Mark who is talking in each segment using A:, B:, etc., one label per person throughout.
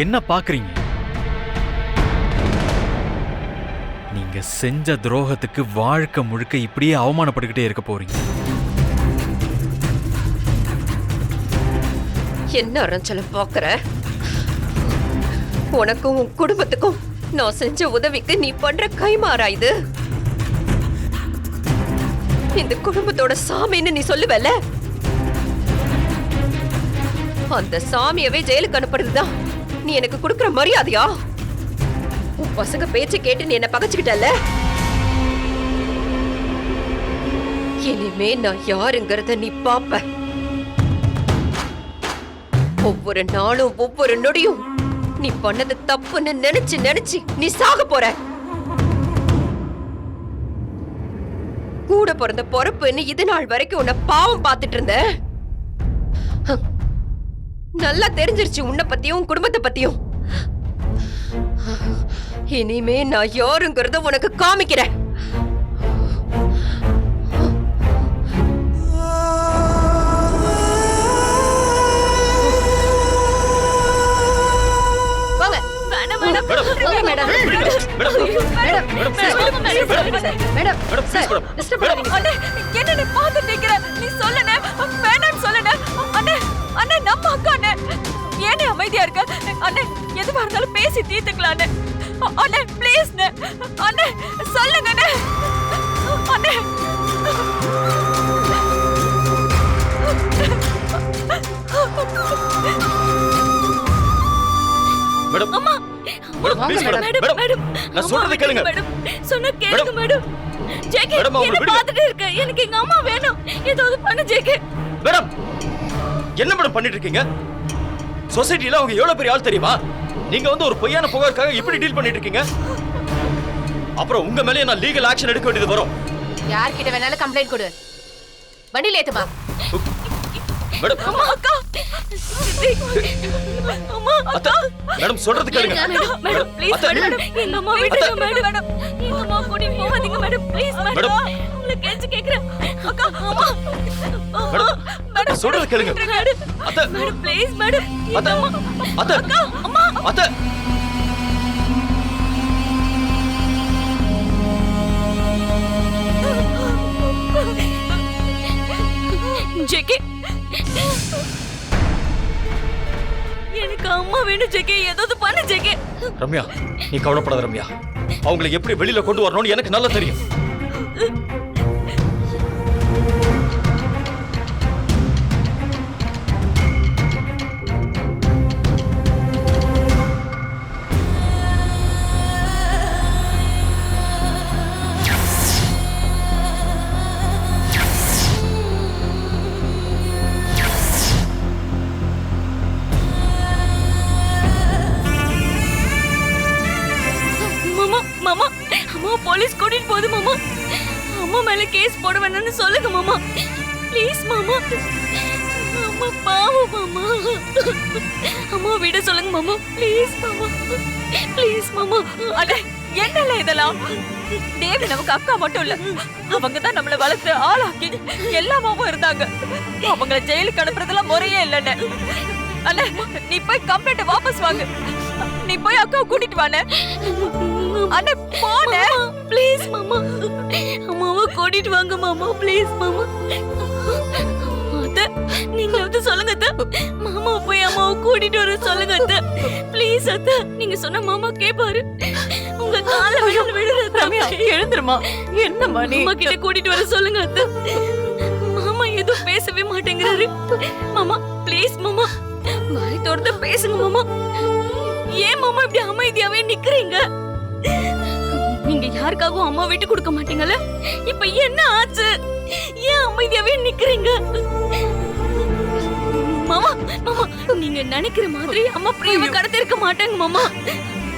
A: என்ன பாக்குறீங்க? நீங்க செஞ்ச துரோகத்துக்கு வாழ்க்கை முழுக்க இப்படியே அவமானப்பட்டுக்கிட்டே இருக்க போறீங்க.
B: என்ன அருணாச்சலம் பாக்குற? உனக்கும் உன் குடும்பத்துக்கும் நான் செஞ்ச உதவிக்கு நீ பண்ற கைமாறா இது? இந்த குடும்பத்தோட சாமின்னு நீ சொல்லுவல, அந்த சாமியவே ஜெயிலுக்கு அனுப்புறதுதான் நீ எனக்கு கொடுக்கற மரியாதையா? உன் பசங்க பேச்ச கேட்டு நீ என்ன பகச்சுக்கிட்டல. இனிமே நான் யாருங்கிறத நீ பாப்ப. ஒவ்வொரு நாளும் ஒவ்வொரு நொடியும் நீ பண்ணது தப்புன்னு நினைச்சு நினைச்சு நீ சாக போற. கூட பிறந்த பொறுப்புன்னு இது நாள் வரைக்கும் உன்னை பாவம் பார்த்துட்டு இருந்த. நல்லா தெரிஞ்சிருச்சு உன்னை பத்தியும் உன் குடும்பத்தை பத்தியும். இனிமே நான் யாருங்கிறத உனக்கு காமிக்கிறேன்.
C: என்ன பாத்து நிக்கிற? நீ சொல்லன, வேணான்னு சொல்லன. அண்ணே அண்ணே நம்ம அக்கா அண்ணே, ஏனே அமைதியா இருக்க? அண்ணே எதுவா இருந்தாலும் பேசி தீர்த்துக்கலாம் அண்ணே. அண்ணே ப்ளீஸ் அண்ணே சொல்லுங்க அண்ணே. அண்ணே
D: மேடம்
C: அம்மா
D: மேடம் மேடம் நான் சொல்றதை கேளுங்க
C: மேடம். சொன்னா கேளுங்க மேடம். ஜேகே என்ன பாத்துட்டு இருக்க? எனக்கு எங்க அம்மா வேணும். ஏதாவது பண்ணு ஜேகே.
D: மேடம் என்ன மேடம் பண்ணிட்டு இருக்கீங்க? சொசைட்டில அவங்க எவ்வளவு பெரிய ஆள் தெரியுமா? நீங்க வந்து ஒரு பொய்யான புகாருக்காக இப்படி டீல் பண்ணிட்டு இருக்கீங்க. அப்புறம் உங்க மேலே நான் லீகல் ஆக்ஷன் எடுக்க வேண்டியது வரும்.
E: யார்கிட்ட வேணாலும் கம்ப்ளைண்ட் கொடு. வண்டியில ஏத்துமா.
D: மேடம்
C: அம்மா அக்கா. அம்மா அக்கா.
D: மேடம் சொல்றது கேளுங்க.
C: Madam please madam. எங்க அம்மா விட்டுங்க மேடம். எங்க அம்மா கூட்டி போகாதீங்க மேடம். Please madam. உங்களுக்கு கெஞ்சி கேக்குறேன். அக்கா அம்மா.
D: மேடம் சொல்றது கேளுங்க. அத்தை
C: மேடம் ப்ளீஸ் மேடம்.
D: அத்தை அத்தை
C: அக்கா அம்மா
D: அத்தை
C: ஜெகே எனக்கு அம்மா வேணும் ஜெகே. ஏதாவது பண்ணு ஜெகே.
D: ரம்யா நீ கவலைப்படாத ரம்யா. அவங்களை எப்படி வெளியில கொண்டு வரணும்னு எனக்கு நல்லா தெரியும்.
C: மாமா அம்மா போலீஸ் கூட்டிட்டு போகுது மாமா. அம்மா மேல கேஸ் போட வேணும்னு சொல்லுங்க மாமா. ப்ளீஸ் மாமா. அம்மா பாவம் மாமா. அம்மா விட சொல்லுங்க மாமா. ப்ளீஸ் மாமா. ப்ளீஸ் மாமா. அட என்னல இதெல்லாம்? தேவி நமக்கு அக்கா மட்டும் இல்ல, அவங்க தான் நம்மள வளர்த்து ஆளாக்கி எல்லாமாவும் இருந்தாங்க. அவங்கள ஜெயிலுக்கு அனுப்புறதெல்லாம் முறையே இல்லைன்னு. அண்ணே நீ போய் கம்ப்ளைண்ட் வாபஸ் வாங்கு. நீ போய் அக்காவை கூட்டிட்டு வானே. அண்ணே போனே ப்ளீஸ் மாமா. அம்மாவை கூட்டிட்டு வாங்க மாமா. ப்ளீஸ் மாமா. அத்தை நீங்க வந்து சொல்லுங்க அத்தை. மாமா போய் அம்மாவை கூட்டிட்டு வர சொல்லுங்க அத்தை. ப்ளீஸ் அத்தை. நீங்க சொன்ன மாமா கேப்பாரு. உங்க கால விழுறது. ரம்யா எழுந்துருமா. என்னம்மா நீ? அம்மா கிட்ட கூட்டிட்டு வர சொல்லுங்க அத்தை. மாமா எதுவும் பேசவே மாட்டேங்கிறாரு. மாமா ப்ளீஸ் மாமா வாய் திறந்து பேசுங்க மாமா. ஏன் மாமா இப்படி அமைதியாவே நிக்கிறீங்க? நீங்க யாருக்காகவும் அம்மா விட்டு கொடுக்க மாட்டீங்கல்ல? இப்ப என்ன ஆச்சு? ஏன் அமைதியாவே நிக்கிறீங்க? மாமா மாமா நீங்க நினைக்கிற மாதிரி அம்மா பிரியமா கடத்திருக்க மாட்டாங்க மாமா.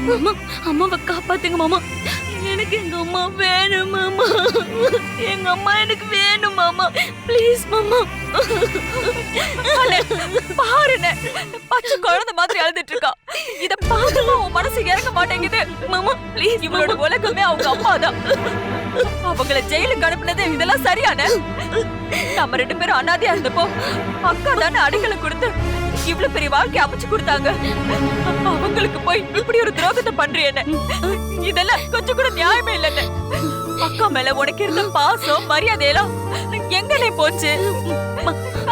C: மாமா அம்மாவை காப்பாத்துங்க மாமா. எனக்கு எங்க அம்மா வேணும் மாமா. எங்க அம்மா எனக்கு வேணும் மாமா. ப்ளீஸ் மாமா. பாருண்ணே பச்சை குழந்தை மாதிரி அழுதுட்டு இருக்கா. இத பார்த்துமா உன் மனசு இறங்க மாட்டேங்குது மாமா. ப்ளீஸ் இவளோட உலகமே அவங்க அம்மா தான். அவங்கள ஜெயிலுக்கு அனுப்புனது இதெல்லாம் சரியான? நம்ம 2 பேரும் அனாதையா இருந்தப்போ அக்கா தானே அடைக்கலை கொடுத்து இவ்வளவு பெரிய வாழ்க்கை அமைச்சு கொடுத்தாங்க. அவங்களுக்கு போய் இப்படி ஒரு துரோகத்தை பண்றியேன்னு இதெல்லாம் கொஞ்சம் கூட நியாயமே இல்லைன்னு. அக்கா மேல உனக்கு இருந்த பாசம் மரியாதை எல்லாம் எங்கனே போச்சு?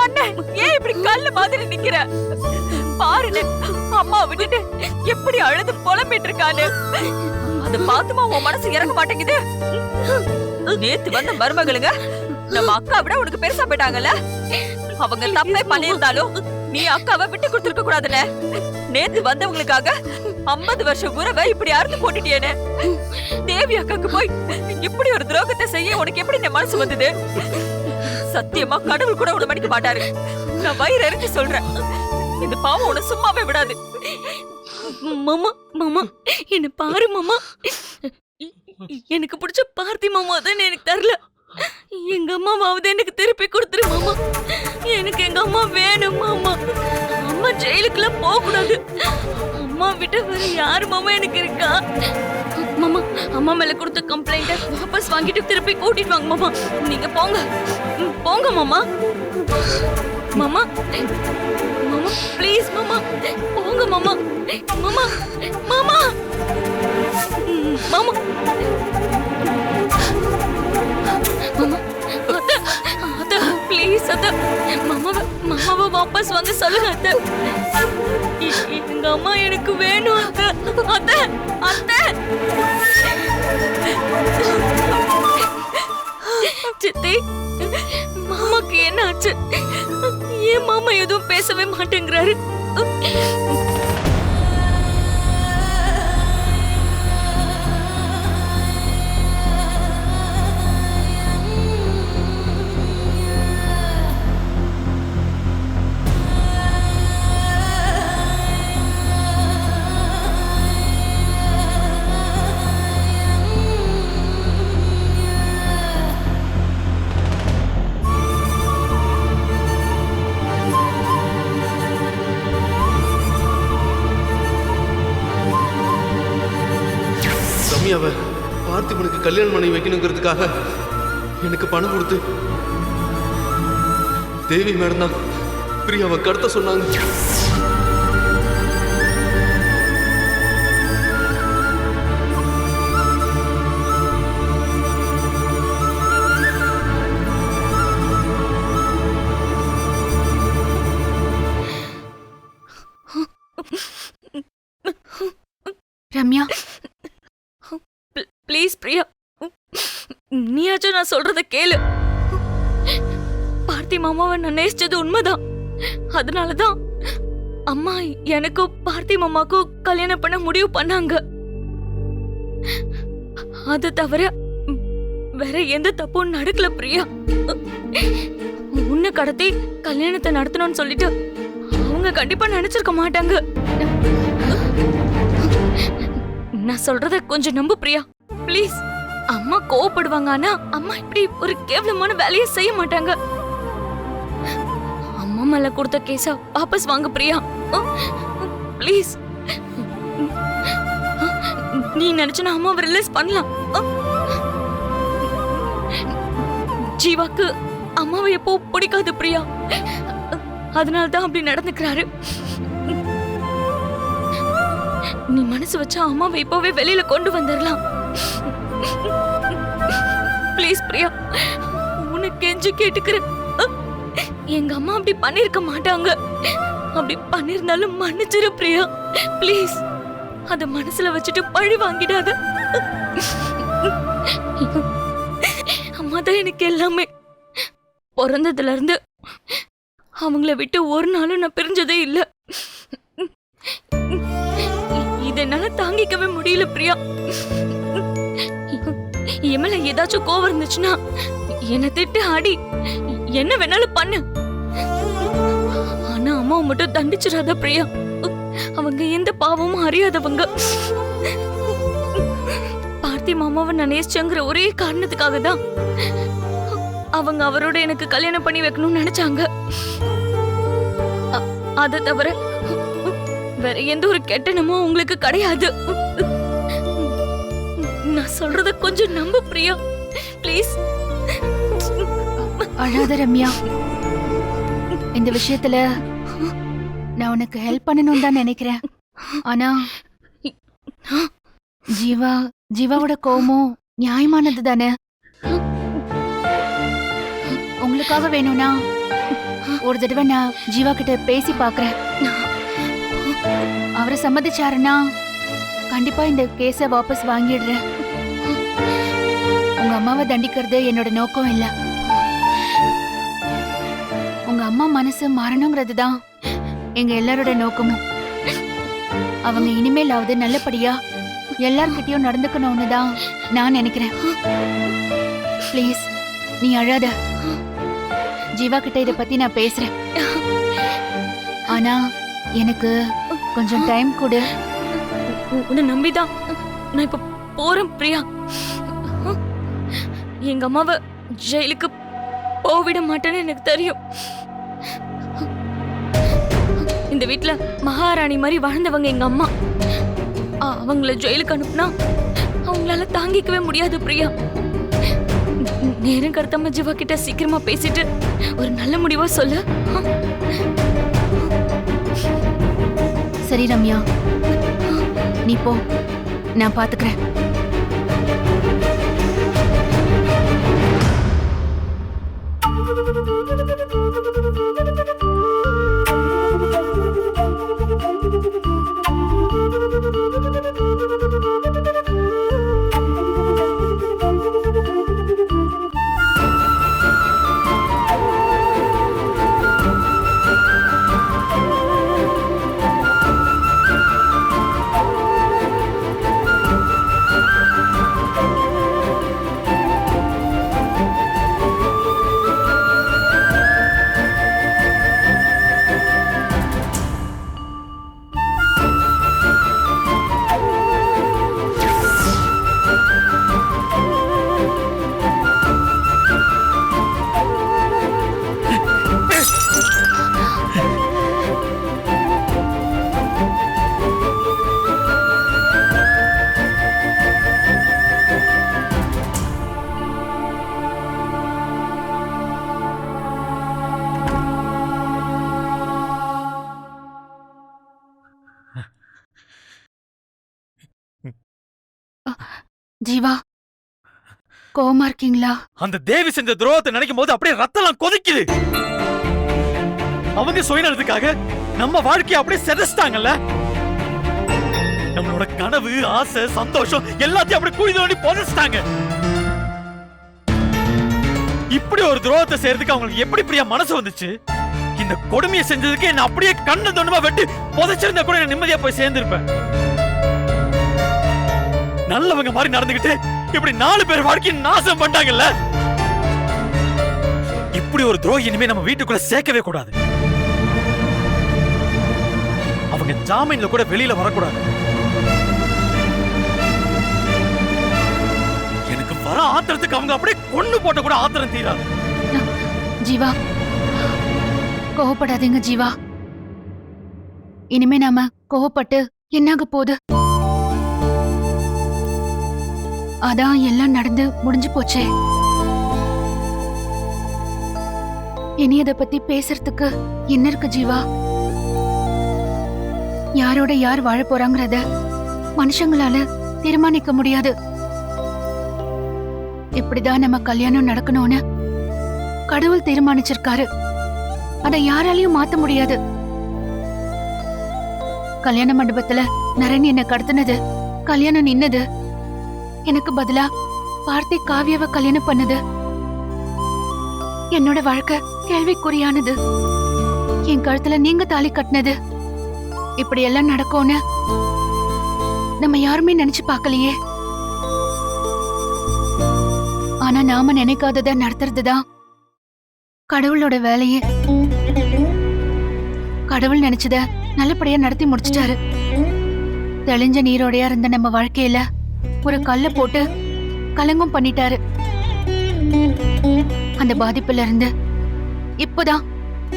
C: அண்ணே, ஏன் இப்படி கல்லு மாதிரி நிக்கிற? பாருன்னு அம்மா விட்டுட்டு எப்படி அழுது புலம்பிட்டு இருக்கான்னு. அத பாத்துமா உன் மனசு இறங்க மாட்டேங்குது. நேத்து வந்த மருமகளுங்க நம்ம அக்கா விட உனக்கு பெருசா போயிட்டாங்கல்ல. அவங்க தப்பே பண்ணியிருந்தாலும் நீ அக்காவை விட்டு கொடுத்துருக்க கூடாதுன்னு. நேத்து வந்தவங்களுக்காக 50 வருஷம் உறவை இப்படி அறுத்து போட்டுட்டியேன்னு. தேவி அக்காக்கு போய் இப்படி ஒரு துரோகத்தை செய்ய உனக்கு எப்படி இந்த மனசு வந்தது? சத்தியமா கடவுள் கூட உன மன்னிக்க மாட்டாரு. நான் வயிறு எரிஞ்சு சொல்றேன். இந்த பாவம் உன சும்மாவே விடாது.
F: மாமா மாமா என்ன பாரு மாமா. எனக்கு பிடிச்ச பார்த்தி மாமா தான் எனக்கு தரல. எங்க அம்மாவாவது எனக்கு திருப்பி கொடுத்துரு மாமா. எனக்கு எங்க அம்மா வேணும் மாமா. அம்மா ஜெயிலுக்குலாம் போக கூடாது. அம்மா விட்டு வேற யாரு மாமா எனக்கு இருக்கா? மாமா அம்மா மேல கொடுத்த கம்ப்ளைண்ட வாபஸ் வாங்கிட்டு திருப்பி கூட்டிட்டு வாங்க மாமா. நீங்க போங்க போங்க மாமா. மாமா மாமா ப்ளீஸ் மாமா போங்க மாமா. மாமா மாமா மாமா மாமா அத்தை அத்தை ப்ளீஸ் அத்தை. மாமாவை வாபஸ் வாங்க சொல்லுங்க அத்தை. எங்க அம்மா எனக்கு வேணும் அத்தை. அத்தை அத்தை சித்தி மாமாக்கு என்ன ஆச்சு? ஏன் மாமா எதுவும் பேசவே மாட்டேங்கிறாரு?
G: ரம்யாவை பார்த்திபனுக்கு கல்யாணம் பண்ணி வைக்கணுங்கிறதுக்காக எனக்கு பணம் கொடுத்து தேவி மேடம் தான் பிரியாவை கடத்த சொன்னாங்க.
F: ரம்யா ப்ளீஸ் பிரியா, நீயாச்சும் நான் சொல்றத கேளு. பார்த்தி மாமாவை நான் நேசிச்சது உண்மைதான். அதனாலதான் அம்மா எனக்கும் பார்த்தி மாமாக்கும் கல்யாணம் பண்ண முடிவு பண்ணாங்க. அது தவிர வேற எந்த தப்பும் நடக்கல பிரியா. உன்னை கடத்தி கல்யாணத்தை நடத்தணும்னு சொல்லிட்டு அவங்க கண்டிப்பா நினைச்சிருக்க மாட்டாங்க. நான் சொல்றத கொஞ்சம் நம்பு பிரியா ப்ளீஸ். அம்மா கோவப்படுவாங்க, ஆனா அம்மா இப்படி ஒரு கேவலமான வேலையை செய்ய மாட்டாங்க. அம்மா மேல கொடுத்த கேஸ வாபஸ் வாங்க பிரியா ப்ளீஸ். நீ நினைச்சனா அம்மாவை ரிலீஸ் பண்ணலாம். ஜீவாக்கு அம்மாவை எப்போ பிடிக்காது பிரியா. அதனாலதான் அப்படி நடந்துக்கிறாரு. நீ மனசு வச்சா அம்மாவை இப்பவே வெளியில கொண்டு வந்துடலாம். ப்ளீஸ் பிரியா, உனக்கு கெஞ்சி கேட்டுக்கிறேன். எங்க அம்மா அப்படி பண்ணிருக்க மாட்டாங்க. அப்படி பண்ணிருந்தாலும் மன்னிச்சிரு பிரியா ப்ளீஸ். அத மனசுல வச்சுட்டு பழி வாங்கிடாத. அம்மா தான் எனக்கு எல்லாமே. பிறந்ததுல இருந்து அவங்கள விட்டு ஒரு நாளும் நான் பிரிஞ்சதே இல்ல. இதனால தாங்கிக்கவே முடியல பிரியா. என் மேல ஏதாச்சும் கோவம் இருந்துச்சுன்னா என்ன திட்டு ஆடி என்ன வேணாலும் பண்ணு. ஆனா அம்மாவை மட்டும் தண்டிச்சிடாத பிரியா. அவங்க எந்த பாவமும் அறியாதவங்க. பார்த்தி மாமாவை நான் நேசிச்சங்கிற ஒரே காரணத்துக்காக தான் அவங்க அவரோட எனக்கு கல்யாணம் பண்ணி வைக்கணும்னு நினைச்சாங்க. அதை தவிர வேற எந்த ஒரு கெட்டனமும் உங்களுக்கு கிடையாது. நான் சொல்றத கொஞ்சம் நம்பு பிரியா ப்ளீஸ்.
H: அழாத ரம்யா. இந்த விஷயத்துல நான் உனக்கு ஹெல்ப் பண்ணணும் தான் நினைக்கிறேன். ஆனா ஜீவாவோட கோவமும் நியாயமானது தானே. உங்களுக்காக வேணும்னா ஒரு தடவை நான் ஜீவா கிட்ட பேசி பாக்குறேன். அவரை சம்மதிச்சாருன்னா கண்டிப்பா இந்த கேஸ வாபஸ் வாங்கிடுறேன். உங்க அம்மாவை தண்டிக்கிறது என்னோட நோக்கம் இல்ல. உங்க அம்மா மனசு மாறணுங்கிறது தான் எங்க எல்லாரோட நோக்கமும். அவங்க இனிமேலாவது நல்லபடியா எல்லார்கிட்டயும் நடந்துக்கணும்னு தான் நான் நினைக்கிறேன். ப்ளீஸ் நீ அழாத. ஜீவா கிட்ட இத பத்தி நான் பேசுறேன். ஆனா எனக்கு கொஞ்சம் டைம் கொடு.
F: உன்னை நம்பிதான் நான் இப்ப போறேன் பிரியா. எங்க அம்மாவை ஜெயிலுக்கு போவிட மாட்டேன்னு எனக்கு தெரியும். இந்த வீட்ல மகாராணி மாதிரி வாழ்ந்தவங்க எங்க அம்மா. அவங்கள ஜெயிலுக்கு அனுப்புனா அவங்களால தாங்கிக்கவே முடியாது பிரியா. நேரம் கடத்தாம ஜீவா கிட்ட சீக்கிரமா பேசிட்டு ஒரு நல்ல முடிவா சொல்லு.
H: சரி ரம்யா, நீ போ, நான் பாத்துக்கிறேன். ஜீவா, கோவமா இருக்கீங்களா?
A: அந்த தேவி செஞ்ச துரோகத்தை நினைக்கும் போது அப்படியே ரத்தம் கொதிக்குது. அவங்க சுயநலத்துக்காக நம்ம வாழ்க்கையை அப்படியே செதச்சிட்டாங்கல்ல. நம்மளோட கனவு, ஆசை, சந்தோஷம் எல்லாத்தையும் அப்படியே குழி தோண்டி புதைச்சிட்டாங்க. இப்படி ஒரு துரோகத்தை செய்யறதுக்கு அவங்களுக்கு எப்படி பிரியா மனசு வந்துச்சு? இந்த கொடுமையை செஞ்சதுக்கு என்ன அப்படியே கண்ணு தொண்டமா வெட்டி புதைச்சிருந்தா கூட நிம்மதியா போய் சேர்ந்திருப்பேன். நல்லவங்க மாதிரி நடந்துகிட்டு இப்படி 4 பேர் வாழ்க்கையை நாசம் பண்ணிட்டாங்கல்ல. இப்படி ஒரு துரோகி இனிமே நம்ம வீட்டுக்குள்ள சேர்க்கவே கூடாது. அவங்க ஜாமீன்ல கூட வெளியில வரக்கூடாது. எனக்கு வர ஆத்திரத்துக்கு அவங்க அப்படியே கொண்டு போட்ட கூட ஆத்திரம் தீராது.
H: ஜீவா, கோவப்படாதீங்க ஜீவா. இனிமே நாம கோவப்பட்டு என்னாக போகுது? அதான் எல்லாம் நடந்து முடிஞ்சு போச்சே. இனி அத பத்தி பேசுறதுக்கு என்ன இருக்கு ஜீவா? யாரோட யார் வாழ போறாங்கறத மனுஷங்களால தீர்மானிக்க முடியாது. இப்படிதான் நம்ம கல்யாணம் நடக்கணும்னு கடவுள் தீர்மானிச்சிருக்காரு. அத யாராலையும் மாத்த முடியாது. கல்யாண மண்டபத்துல நரன் என்ன கடத்தினது, கல்யாணம் நின்னது. எனக்கு பதிலா பார்த்தி காவியாவை கல்யாணம் பண்ணது. என்னோட வாழ்க்கை கேள்விக்குறியானது. என் கழுத்துல நீங்க தாலி கட்டினது. இப்படி எல்லாம் நடக்கும்னு நம்ம யாருமே நினைச்சு பார்க்கலையே. ஆனா நாம நினைக்காதத நடத்துறதுதான் கடவுளோட வேலையே. கடவுள் நினைச்சத நல்லபடியா நடத்தி முடிச்சிட்டாரு. தெளிஞ்ச நீரோடையா இருந்த நம்ம வாழ்க்கையில ஒரு கல்ல போட்டு கலங்கம் பண்ணிட்டாரு. அந்த பாதிப்புல இருந்து இப்பதான்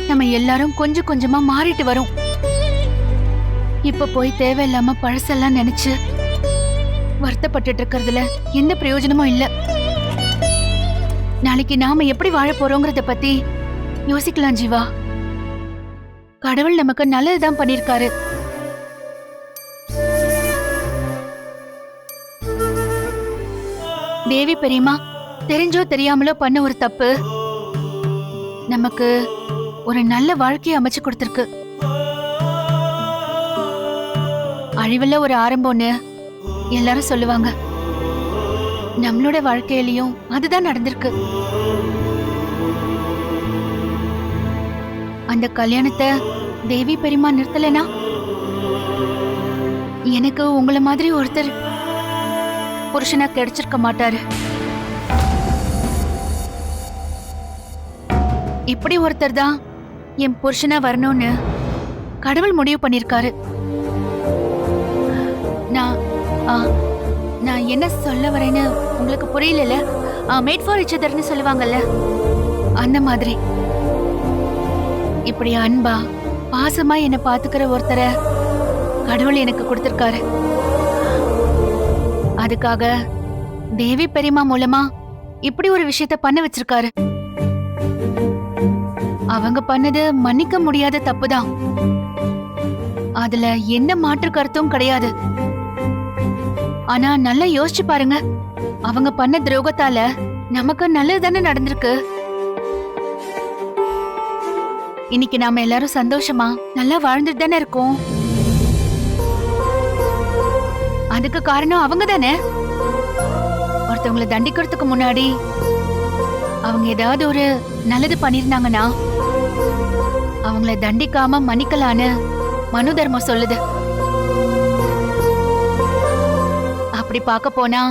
H: நம்ம எல்லாரும் கொஞ்சம் கொஞ்சமா மாறிட்டு வரோம். இப்ப போய் தேவையில்லாம பழசெல்லாம் நினைச்சு வருத்தப்பட்டு இருக்கிறதுல எந்த பிரயோஜனமும் இல்ல. நாளைக்கு நாம எப்படி வாழ போறோங்கிறத பத்தி யோசிக்கலாம் ஜீவா. கடவுள் நமக்கு நல்லதுதான் பண்ணிருக்காரு. தேவி பெரியம்மா தெரிஞ்சோ தெரியாமலோ பண்ண ஒரு தப்பு நமக்கு ஒரு நல்ல வாழ்க்கையை அமைச்சு கொடுத்திருக்கு. அழிவுல ஒரு ஆரம்பம்னு எல்லாரும் சொல்லுவாங்க. நம்மளோட வாழ்க்கையிலயும் அதுதான் நடந்திருக்கு. அந்த கல்யாணத்தை தேவி பெரியம்மா நிறுத்தலைனா எனக்கு உங்களை மாதிரி ஒருத்தர் புருஷனா கிடைச்சிருக்க மாட்டாரு. இப்படி ஒருத்தர் தான் என் புருஷனா வரணும்னு கடவுள் முடிவு பண்ணிருக்காரு. நான் என்ன சொல்ல வரேன்னு உங்களுக்கு புரியல. மேட் ஃபார் ஈச் அதர்னு சொல்லுவாங்கல்ல, அந்த மாதிரி இப்படி அன்பா பாசமா என்ன பாத்துக்கிற ஒருத்தரை கடவுள் எனக்கு கொடுத்திருக்காரு. அதுக்காக தேவி பெரியம்மா மூலமா இப்படி ஒரு விஷயத்த பண்ண வச்சிருக்காரு. அவங்க பண்ணது மன்னிக்க முடியாத தப்புதான். அதுல என்ன மாற்று கருத்தும் கிடையாது. ஆனா நல்லா யோசிச்சு பாருங்க, அவங்க பண்ண துரோகத்தால நமக்கு நல்லது தானே நடந்திருக்கு. இன்னைக்கு நாம எல்லாரும் சந்தோஷமா நல்லா வாழ்ந்துட்டு தானே இருக்கோம். அதுக்கு காரணம் அவங்க தானே. ஒருத்தவங்களை தண்டிக்கிறதுக்கு முன்னாடி அவங்க ஏதாவது ஒரு நல்லது பண்ணிருந்தாங்கன்னா அவங்கள தண்டிக்காம மன்னிக்கலான்னு மனு தர்மம் சொல்லுது. அப்படி பார்க்க போனா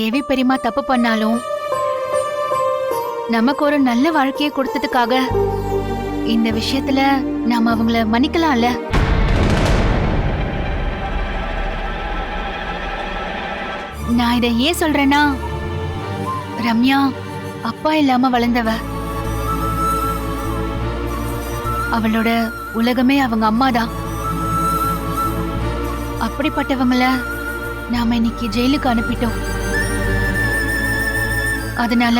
H: தேவி பெரியம்மா தப்பு பண்ணாலும் நமக்கு ஒரு நல்ல வாழ்க்கையை கொடுத்ததுக்காக இந்த விஷயத்துல நாம அவங்கள மன்னிக்கலாம்ல. நான் இதை ஏன் சொல்றேன்னா, ரம்யா அப்பா இல்லாம வளர்ந்தவ. அவளோட உலகமே அவங்க அம்மாதான். அப்படிப்பட்டவங்கள நாம இன்னைக்கு ஜெயிலுக்கு அனுப்பிட்டோம். அதனால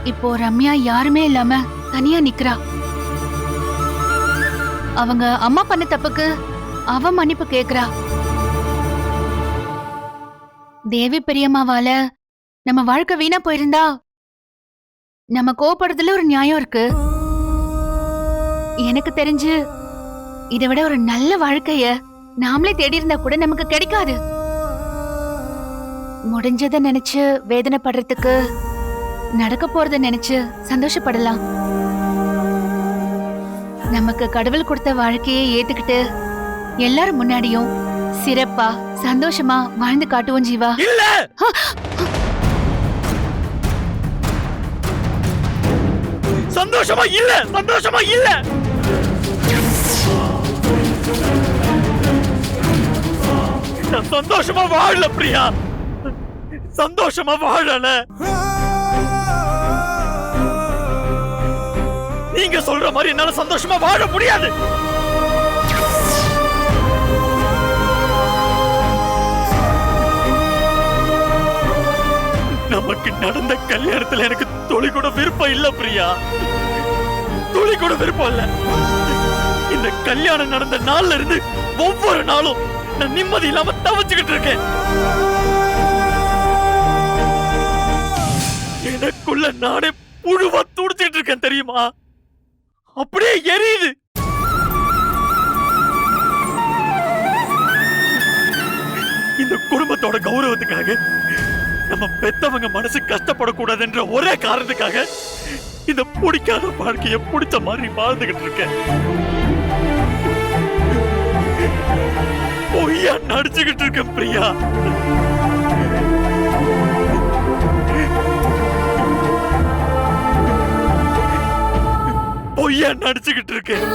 H: இப்போ ரம்யா யாருமே இல்லாம தனியா நிக்கிறா. அவங்க அம்மா பண்ண தப்புக்கு அவ மன்னிப்பு கேக்குறா. தேவி பெரியம்மாவால நம்ம வாழ்க்கை வீணா போயிருந்தா நம்ம கோபப்படுறதுல ஒரு நியாயம் இருக்கு. எனக்கு தெரிஞ்சு இதை விட ஒரு நல்ல வாழ்க்கைய நாமளே தேடி இருந்தா கூட நமக்கு கிடைக்காது. முடிஞ்சதை நினைச்சு வேதனைப்படுறதுக்கு நடக்க போறத நினைச்சு சந்தோஷப்படலாம். நமக்கு கடவுள் கொடுத்த வாழ்க்கையை ஏத்துக்கிட்டு எல்லாரும் முன்னாடியும் சிறப்பா சந்தோஷமா வாழ்ந்து காட்டுவோம் ஜீவா.
A: இல்ல சந்தோஷமா இல்ல, சந்தோஷமா இல்ல. நான் சந்தோஷமா வாழல பிரியா, சந்தோஷமா வாழல. நீங்க சொல்ற மாதிரி என்னால சந்தோஷமா வாழ முடியாது. நமக்கு நடந்த கல்யாணத்துல எனக்கு துளி கூட விருப்பம் இல்ல பிரியா, துளி கூட விருப்பம் இல்ல. இந்த கல்யாணம் நடந்த நாள்ல இருந்து ஒவ்வொரு நாளும் நான் நிம்மதி இல்லாம தவிச்சுக்கிட்டு இருக்கேன். எனக்குள்ள நானே புழுவா துடிச்சிட்டு இருக்கேன் தெரியுமா? அப்படியே எரியுது. இந்த குடும்பத்தோட கௌரவத்துக்காக, நம்ம பெத்தவங்க மனசு கஷ்டப்படக்கூடாதுன்ற ஒரே காரணத்துக்காக இந்த பிடிக்காத வாழ்க்கைய பிடிச்ச மாதிரி வாழ்ந்துகிட்டு இருக்கேன். பொய்யா நடிச்சுக்கிட்டு இருக்கேன் பிரியா. பொய்யா நடிச்சுக்கிட்டு இருக்கேன்.